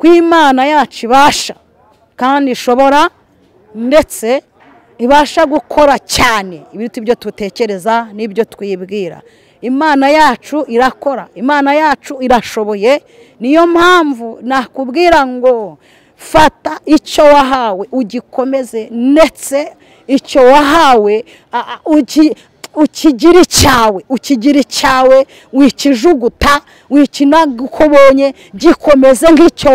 kw'Imana yacu ibasha kandi ishobora ndetse ibasha gukora cyane ibiruta ibyo tutekereza n'ibyo twibwira. Imana yacu irakora, Imana yacu irashoboye. Niyo mpamvu nakubwira ngo fata icyo wahawe ugikomeze, ndetse icyo wahawe ukigira icyawe, wikijuguta, wikinagukobonye, gikomeze nk'icyo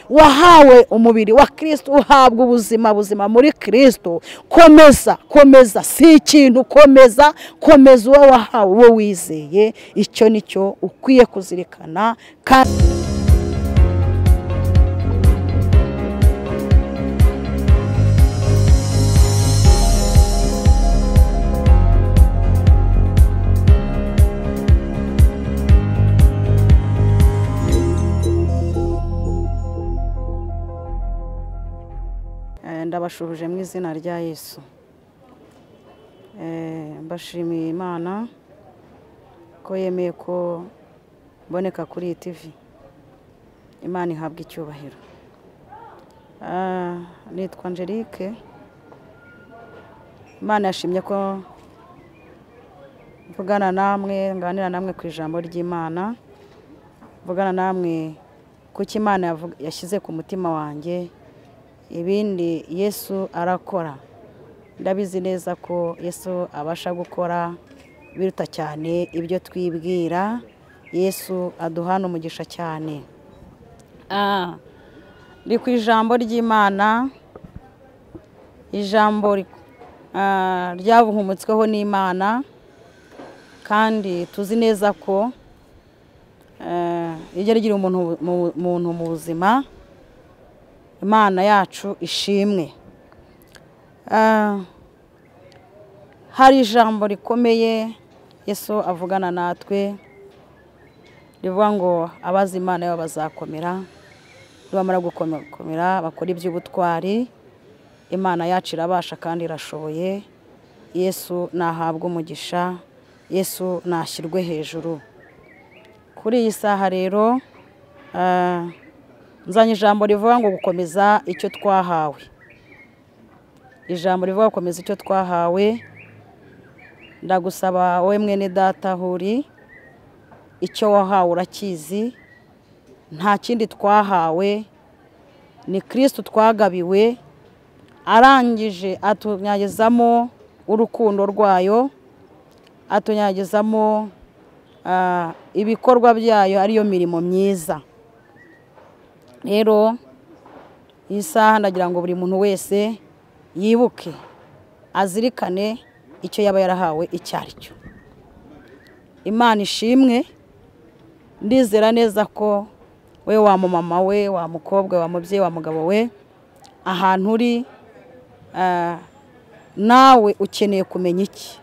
wahawe umubiri wa Kristo, uhabwa ubuzima muri Kristo. Komeza si ikintu, komeza uwo wahawe, uwo wizeye. Icyo nicyo ukwiye kuzirikana. Ndabashubuje mu izina rya Yesu. Mbashimiye Imana ko yemeye ko mboneka kuri iyi TV. Imana ihabwa icyubahiro. Nitwa Angelique. Imana yashimye ko mvugana namwe, nganira namwe ku ijambo ry'Imana, mvugana namwe kuko Imana yashyize ku mutima wanjye. Ibindi Yesu arakora. Ndabizi neza ko Yesu abasha gukora biruta cyane ibyo twibwira. Yesu aduhana umugisha cyane. Ndi ku ijambo ry'Imana, ijambo ryavuhumutsweho n'Imana, kandi tuzi neza ko rijya rigira umuntu mu buzima. Imana yacu ishimwe. Hari ijambo rikomeye Yesu avugana natwe, rivuga ngo abazi Imana yabo bazakomera, nibamara gukomera bakora iby'ubutwari. Imana yacu irabasha kandi irashoboye. Yesu nahabwa umugisha, Yesu nashyirwe hejuru. Kuri iyi saha rero nzanye ijambo rivuga ngo gukomeza icyo twahawe. Ijambo rivuga gukomeza icyo twahawe. Ndagusaba wowe mwene data huri, icyo wahawe urakizi. Nta kindi twahawe, ni Kristo twagabiwe, arangije atunyagizamo urukundo rwayo, atunyagizamo ibikorwa byayo, ariyo mirimo myiza. Rero iyi saha ndagira ngo buri muntu wese yibuke, azirikane icyo yaba yarahawe icyo ari cyo. Imana ishimwe. Ndizera neza ko we wa mama we, wa mukobwa, wa mubyeyi, wa mugabo we, ahantu uri nawe ukeneye kumenya iki?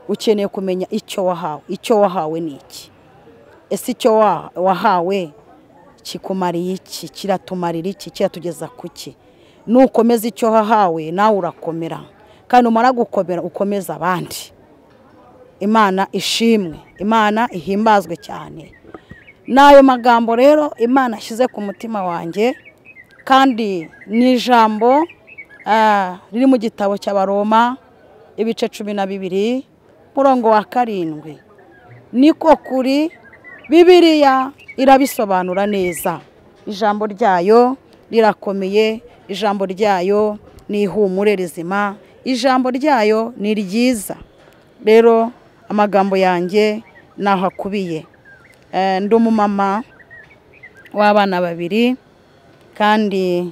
Ukeneye kumenya icyo wahawe. Icyo wahawe ni iki? Ese icyo wahawe kikumariye iki? Kiratumarira iki? Kiratugeza kuki? Nukomeza icyo wahawe nawe urakomera, kandi umara gukomera ukomeza abandi. Imana ishimwe, Imana ihimbazwe cyane. Nayo magambo rero Imana ashyize ku mutima wanjye, kandi ni ijambo riri mu gitabo cy'Abaroma ibice 12 murongo wa 7. Niko kuri Bibiliya irabisobanura neza. Ijambo ryayo rirakomeye, ijambo ryayo ni ihumure rizima, ijambo ryayo ni ryiza. Rero amagambo yanjye naho akubiye. Ndi umumama w'abana 2, kandi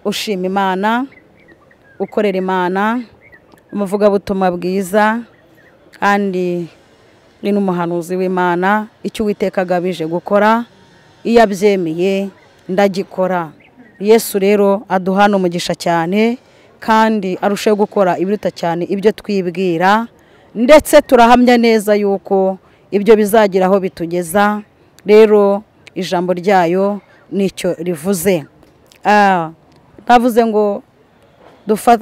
ushima Imana, ukorera Imana, umuvugabutumwa bwiza, kandi ni n'umuhanuzi w'Imana. Icyo Uwiteka agabije gukora, iyo abyemeye ndagikora. Yesu rero aduhana umugisha cyane, kandi arushaho gukora ibiruta cyane ibyo twibwira, ndetse turahamya neza yuko ibyo bizagira aho bitugeza. Rero ijambo ryayo nicyo rivuze. Navuze ngo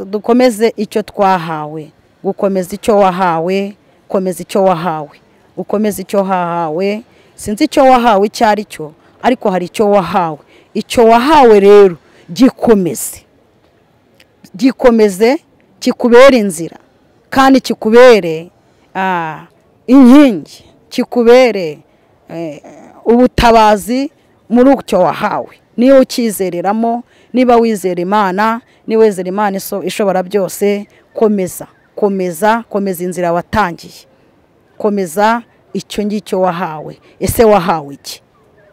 dukomeze icyo twahawe. Gukomeza icyo wahawe, komeza icyo wahawe. Ukomeza icyo wahawe sinzi icyo wahawe icyo ari cyo, ariko hari icyo wahawe. Icyo wahawe rero gikomeze kikubere inzira, kandi kikubere inkingi, kikubere ubutabazi muri icyo wahawe. Niyo ukizereramo, niba wizera Imana, niba wizera Imana ishobora byose, komeza inzira watangiye, komeza icyo ngicyo wahawe. Ese wahawe iki?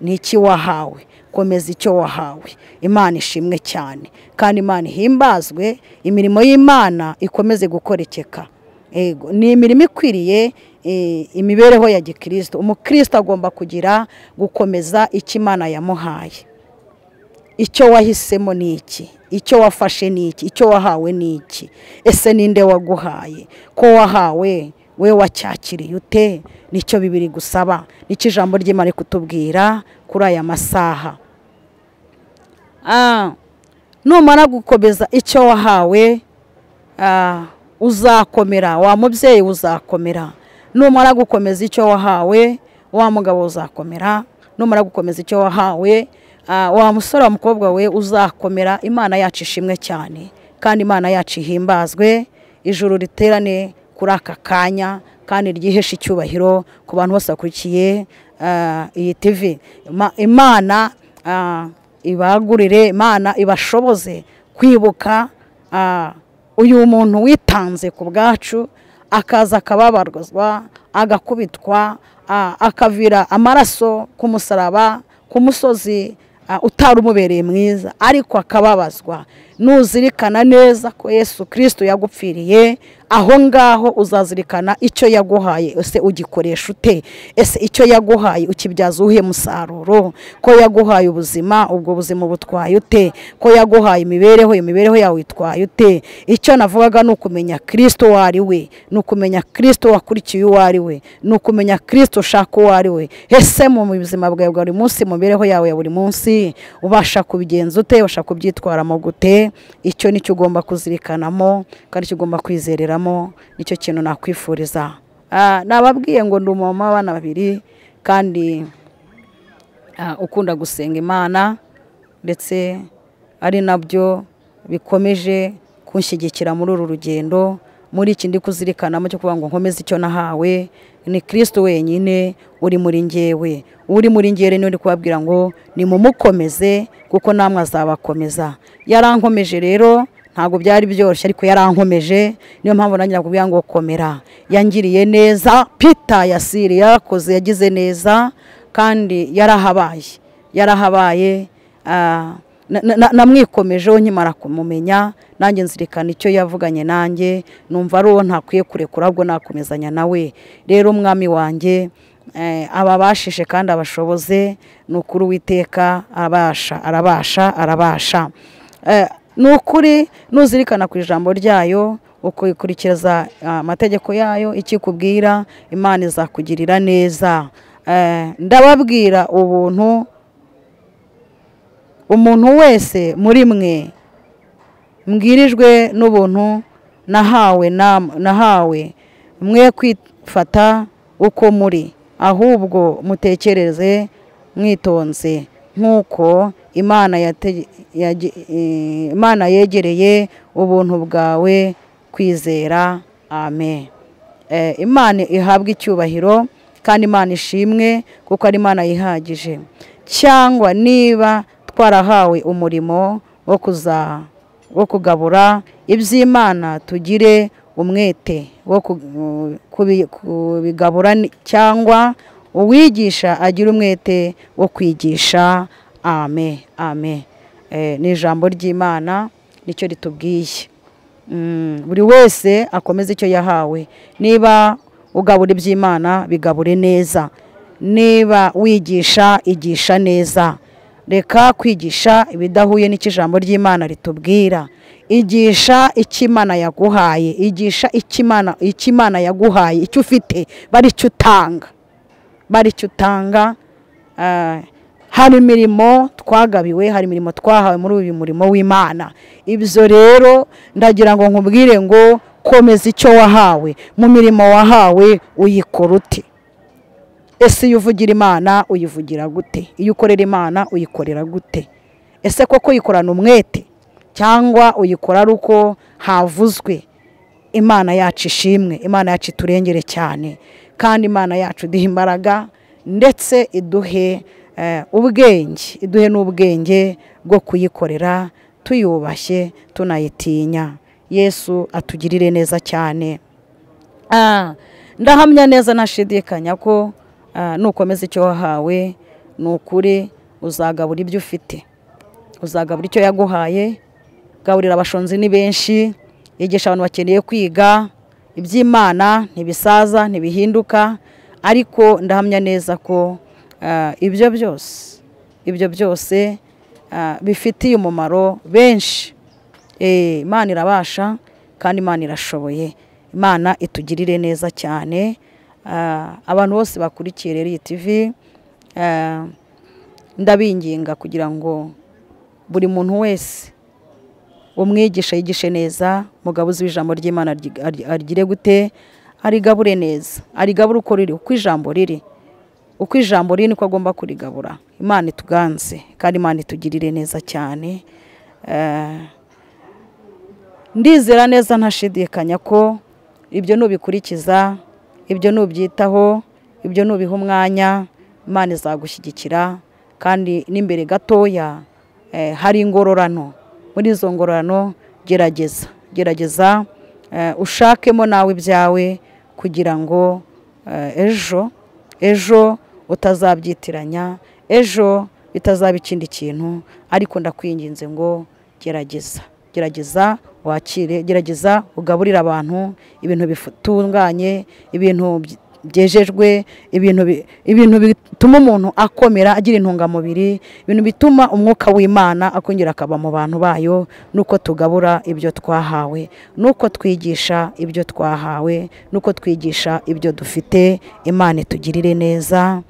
Ni iki wahawe? Komeza icyo wahawe. Imana ishimwe cyane, kandi Imana ihimbazwe. Imirimo y'Imana ikomeze gukorekeka. Ni imirimo ikwiriye imibereho ya gikristo. Umukristo agomba kugira gukomeza icyo Imana yamuhaye. Icyo wahisemo ni iki? Icyo wafashe ni iki? Icyo wahawe ni iki? Ese ninde waguhaye? Ko wahawe we wacyakiriye ute? Nicyo Bibiri gusaba, nicyo ijambo ry'Imana kutubwira kuri aya masaha. Numara gukomeza icyo wahawe, uzakomera. Wa mubyeyi uzakomera. Numara gukomeza icyo wahawe, wa mugabo uzakomera. Numara gukomeza icyo wahawe, wa musore wa mukobwa we uzakomera. Imana yacu ishimwe cyane, kandi Imana yacu ihimbazwe. Ijuru riterane kuri aka kanya, kandi ryiheshe icyubahiro ku bantu bose bakurikiye iyi TV. Imana ibagurire, Imana ibashoboze kwibuka uyu muntu witanze ku bwacu, akaza akababarwazwa, agakubitwa, akavira amaraso ku musaraba, ku musozi utari umubereye mwiza, ariko akababazwa. Nuzirikana neza ko Yesu Kristo yagupfiriye, aho ngaho uzazirikana icyo yaguhaye. Ese ugikoresha ute? Ese icyo yaguhaye ukibyaza uhe musaruro? Ko yaguhaye ubuzima, ubwo buzima butwaye ute? Ko yaguhaye imibereho yawe itwaye ute? Icyo navugaga ni ukumenya Kristo wari we, ni ukumenya Kristo wakurikiye wari we, ni ukumenya Kristo ushaka wari we. Ese mu buzima bwawe bwa buri munsi, mu mibereho yawe ya buri munsi, ubasha kubigenza ute? Ubasha kubyitwaramo gute? Icyo nicyo ugomba kuzirikanamo, kandi icyo ugomba kwizereramo. Nicyo kintu nakwifuriza. Nababwiye ngo ndi umumama w'abana babiri, kandi ukunda gusenga Imana, ndetse ari nabyo bikomeje kunshyigikira muri uru rugendo. Muri iki ndi kuzirikanamo cyo kuvuga ngo nkomeze icyo nahawe. Ni Kristo wenyine uri muri njyewe. Uri muri njyewe ni uri kubabwira ngo nimumukomeze, kuko namwe azabakomeza. Yarankomeje rero, ntabwo byari byoroshye, ariko yarankomeje. Niyo mpamvu nanjye nakubwira ngo komera. Yangiriye neza. Peter Yasiri yakoze, yagize neza, kandi yarahabaye. Namwikomejeho nkimara kumumenya, nanjye nzirikana icyo yavuganye nanjye, numva ari uwo ntakwiye kurekura, ahubwo nakomezanya nawe. Rero umwami wanjye ababashije kandi abashoboze, ni ukuri Uwiteka arabasha. Ni ukuri nuzirikana ku ijambo ryayo, ukikurikiza amategeko yayo, ikikubwira, Imana izakugirira neza. Ndababwira ubuntu, umuntu wese muri mwe mbwirijwe n'ubuntu nahawe, mwe kwifata uko muri, ahubwo mutekereze mwitonze, nk'uko Imana yegereye ubuntu bwawe kwizera. Amen. Imana ihabwe icyubahiro, kandi Imana ishimwe, kuko ari Imana yihagije. Cyangwa niba twarahawe umurimo wo kugabura iby'Imana, tugire umwete wo kubigabura, cyangwa uwigisha agira umwete wo kwigisha. Amen. Ni ijambo ry'Imana, nicyo ritubwiye. Buri wese akomeze icyo yahawe. Niba ugabura iby'Imana, bigabure neza. Niba wigisha, igisha neza. Reka kwigisha ibidahuye n'icyo ijambo ry'Imana ritubwira. Igisha icyo Imana yaguhaye, igisha icyo Imana yaguhaye, icyo ufite bari cyo utanga. Hari imirimo twagabiwe, hari imirimo twahawe muri uyu murimo w'Imana. Ibyo rero ndagira ngo nkubwire ngo komeza icyo wahawe. Mu mirimo wahawe uyikora ute? ese iyo uvugira Imana uyivugira gute? Iyo ukorera Imana uyikorera gute? Ese koko uyikorana umwete cyangwa uyikora ari uko havuzwe? Imana yacu ishimwe, Imana yacu iturengere cyane, kandi Imana yacu iduhe imbaraga ndetse iduhe ubwenge, iduhe n'ubwenge bwo kuyikorera tuyubashye tunayitinya. Yesu atugirire neza cyane. Ndahamya neza ntashidikanya ko nukomeza icyo wahawe ni ukuri uzagabura ibyo ufite, uzagabura icyo yaguhaye. Gaburira abashonzi ni benshi, yigisha abantu bakeneye kwiga iby'Imana, ntibisaza ntibihinduka, ariko ndahamya neza ko ibyo byose bifitiye umumaro benshi. Imana irabasha kandi Imana irashoboye. Imana itugirire neza cyane. Abantu bose bakurikiye rero iyi TV, ndabinginga kugira ngo buri muntu wese umwigisha yigishe neza, mugabuzi w'ijambo ry'Imana arigire gute? Arigabure neza, arigabure uko riri, uko ijambo riri, uko ijambo riri niko agomba kurigabura. Imana ituganze kandi Imana itugirire neza cyane. Ndizera neza ntashidikanya ko ibyo nubikurikiza, ibyo nubyitaho, ibyo nubiha umwanya, Imana izagushyigikira, kandi n'imbere gatoya hari ingororano. Muri izo ngororano gerageza ushakemo nawe ibyawe, kugira ngo ejo utazabyitiranya, ejo bitazaba ikindi kintu. Ariko ndakwinginze ngo gerageza wakire, gerageza ugaburira abantu ibintu bitunganye, ibintu byejejwe, ibintu bituma umuntu akomera, agira intungamubiri, ibintu bituma umwuka w'Imana akongera akaba mu bantu bayo. Nuko tugabura ibyo twahawe, nuko twigisha ibyo twahawe, nuko twigisha ibyo dufite. Imana itugirire neza.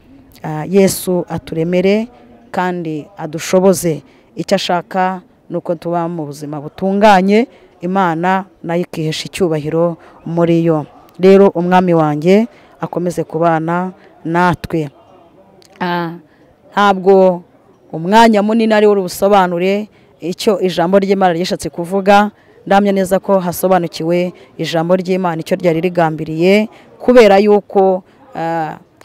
Yesu aturemere kandi adushoboze. Icyo ashaka nuko tuba mu buzima butunganye, Imana nayo ikihesha icyubahiro muri yo. Rero umwami wanjye akomeze kubana natwe. Ntabwo umwanya munini ari wo ubusobanure icyo ijambo ry'Imana ryashatse kuvuga. Ndamya neza ko hasobanukiwe ijambo ry'Imana icyo ryari rigambiriye, kubera yuko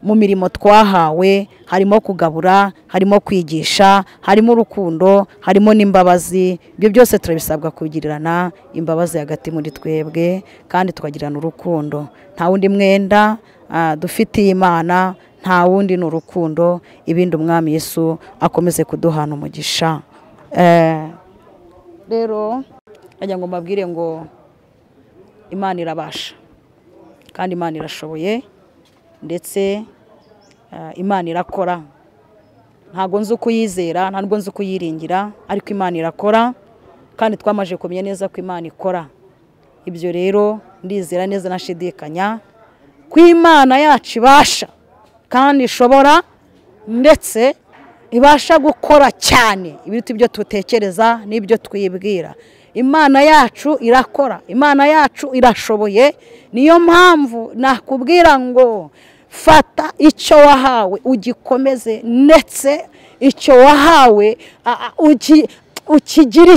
mu mirimo twahawe harimo kugabura, harimo kwigisha, harimo urukundo, harimo n'imbabazi. Ibyo byose turabisabwa kugirirana imbabazi hagati muri twebwe, kandi tukagirana urukundo. Nta wundi mwenda dufitiye Imana, nta wundi ni urukundo. Ibindi umwami Yesu akomeze kuduhana umugisha. Rero ajya ngo mbabwire ngo Imana irabasha kandi Imana irashoboye, ndetse Imana irakora. Ntago nzi kuyizera, ntabwo nzi kuyiringira, ariko Imana irakora, kandi twamaje kumenya neza ko Imana ikora. Ibyo rero ndizera neza nashidikanya ko Imana yacu ibasha kandi ishobora, ndetse ibasha gukora cyane ibiruta ibyo tutekereza n'ibyo twibwira. Imana yacu irakora, Imana yacu irashoboye. Niyo mpamvu nakubwira ngo fata icyo wahawe ugikomeze, ndetse icyo wahawe ukigira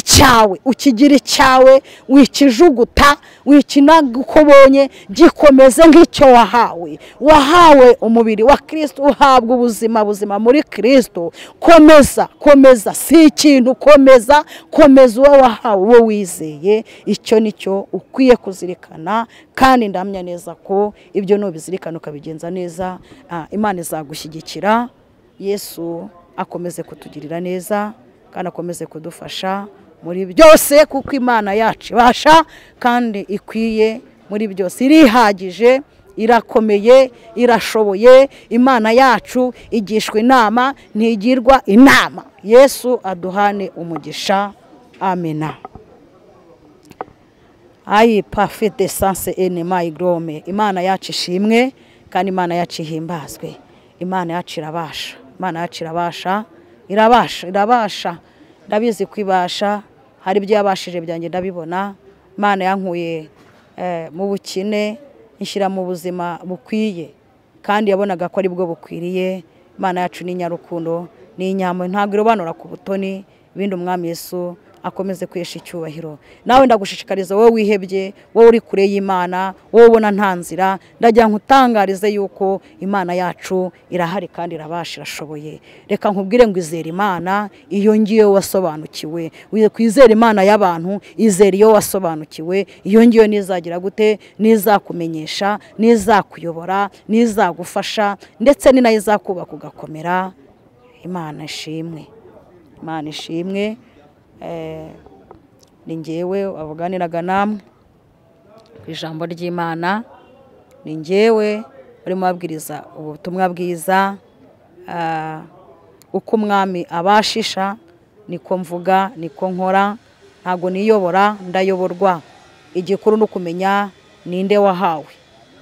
icyawe, wikijuguta, wikinaga uko ubonye, gikomeze nk'icyo wahawe umubiri wa Kristo, uhabwa ubuzima muri Kristo. Komeza, si ikintu, komeza uwo wahawe, uwo wizeye. Icyo nicyo ukwiye kuzirikana, kandi ndamya neza ko ibyo nubizirikana ukabigenza neza, Imana izagushyigikira. Yesu akomeze kutugirira neza kandi akomeze kudufasha muri byose, kuko Imana yacu ibasha kandi ikwiye muri byose, irihagije, irakomeye, irashoboye. Imana yacu igishwa inama, ntigirwa inama. Yesu aduhane umugisha. Amena. Ayi parfait sense enema igrome. Imana yacu ishimwe kandi Imana yacu ihimbazwe. Imana yacu irabasha, Imana yacu irabasha. Ndabizi kwibasha, hari ibyo yabashije byanjye ndabibona. Imana yankuye mu bukene, inshyira mu buzima bukwiye. kandi yabonaga ko ari bwo bukwiriye. Imana yacu ni nyarukundo, ni inyambo, ntabwo irobanura ku butoni. Ibindi umwami Yesu akomeze kwesha icyubahiro. Nawe ndagushishikariza, wowe wihebye, wowe uri kure y'Imana, wowe ubona nta nzira, ndagira nkutangarize yuko Imana yacu irahari kandi irabasha, irashoboye. Reka nkubwire ngo izere Imana iyo ngiyo wasobanukiwe. Kwizera Imana y'abantu, izere iyo wasobanukiwe. Iyo ngiyo nizagira gute, nizakumenyesha, nizakuyobora, nizagufasha, ndetse ni nayo izakubaka ugakomera. Imana ishimwe, Imana ishimwe. Ni njyewe wavuganiraga namwe ku ijambo ry'Imana, ni njyewe urimo babwiriza ubutumwa bwiza. Uko umwami abashisha niko mvuga, niko nkora, ntago niyobora, ndayoborwa. Igikuru no kumenya ninde wahawe,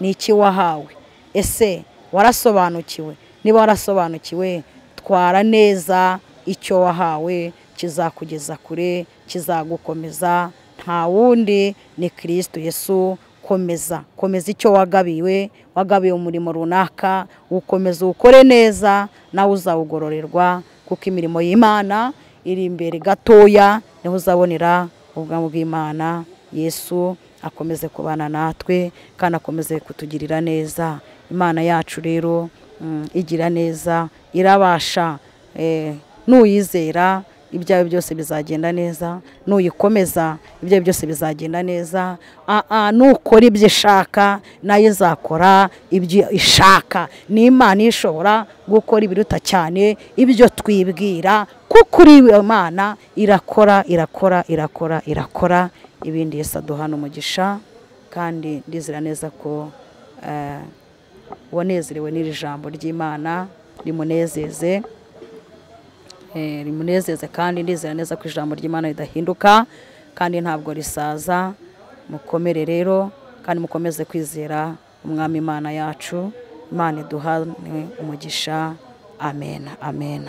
niki wahawe, ese warasobanukiwe? Niba warasobanukiwe, twara neza icyo wahawe, kizakugeza kure, kizagukomeza. Nta wundi ni Kristo Yesu. Komeza icyo wagabiwe umurimo runaka, ukomeza ukore neza, nawe uzawugororerwa, kuko imirimo y'Imana iri imbere gatoya, niho uzabonera ubwami bw'Imana. Yesu akomeze kubana natwe kandi akomeze kutugirira neza. Imana yacu rero igira neza, irabasha. Nuyizera, ibyawe byose bizagenda neza. Nuyikomeza, ibyawe byose bizagenda neza. Nukora ibyo ishaka, nayo izakora ibyo ishaka. Ni Imana ishobora gukora ibiruta cyane ibyo twibwira, kuko uri Imana irakora, irakora, irakora, irakora. Ibindi Yesu aduhana umugisha, kandi ndizera neza ko wanezerewe n'iri jambo ry'Imana. Rimunezeze, kandi ndizera neza ko ijambo ry'Imana ridahinduka kandi ntabwo risaza. Mukomere rero, kandi mukomeze kwizera umwami Imana yacu. Imana iduhane umugisha. Amen, amen.